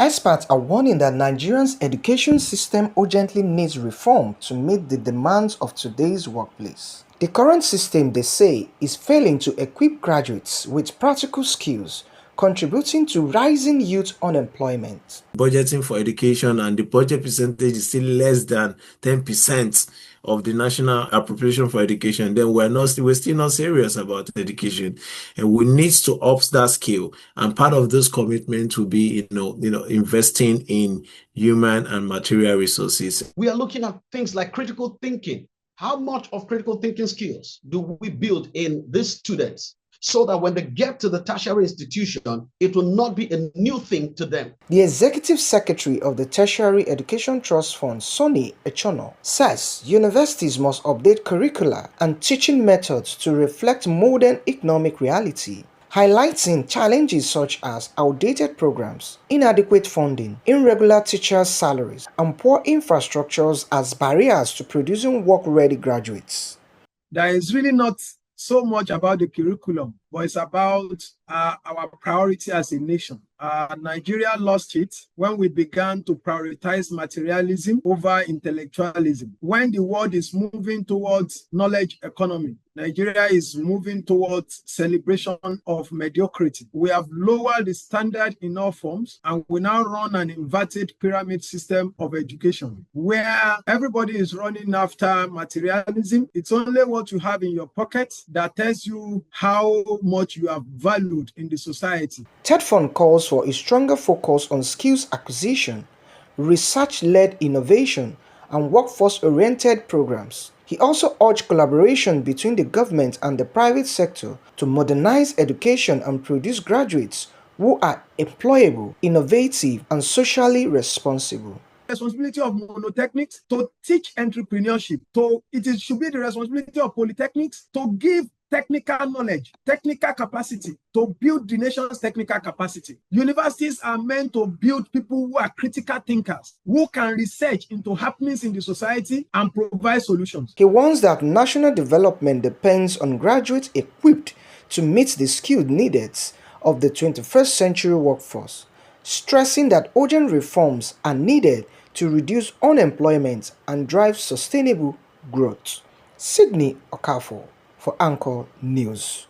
Experts are warning that Nigeria's education system urgently needs reform to meet the demands of today's workplace. The current system, they say, is failing to equip graduates with practical skills, contributing to rising youth unemployment. Budgeting for education, and the budget percentage is still less than 10% of the national appropriation for education, then we're still not serious about education, and we need to up that skill. And part of this commitment will be, investing in human and material resources. We are looking at things like critical thinking. How much of critical thinking skills do we build in these students, so that when they get to the tertiary institution, it will not be a new thing to them? The Executive Secretary of the Tertiary Education Trust Fund, Sonny, Echono, says universities must update curricula and teaching methods to reflect modern economic reality, highlighting challenges such as outdated programs, inadequate funding, irregular teachers' salaries, and poor infrastructures as barriers to producing work-ready graduates. There is really not so much about the curriculum, but it's about our priority as a nation. Nigeria lost it when we began to prioritize materialism over intellectualism. When the world is moving towards knowledge economy, Nigeria is moving towards celebration of mediocrity. We have lowered the standard in all forms, and we now run an inverted pyramid system of education where everybody is running after materialism. It's only what you have in your pocket that tells you how much you have valued in the society. TETFund calls for a stronger focus on skills acquisition, research-led innovation, and workforce-oriented programs. He also urged collaboration between the government and the private sector to modernize education and produce graduates who are employable, innovative, and socially responsible. Responsibility of monotechnics to teach entrepreneurship. It should be the responsibility of polytechnics to give technical knowledge, technical capacity, to build the nation's technical capacity. Universities are meant to build people who are critical thinkers, who can research into happenings in the society and provide solutions. He warns that national development depends on graduates equipped to meet the skilled needs of the 21st century workforce, stressing that urgent reforms are needed to reduce unemployment and drive sustainable growth. Sydney Okafor for Anchor News.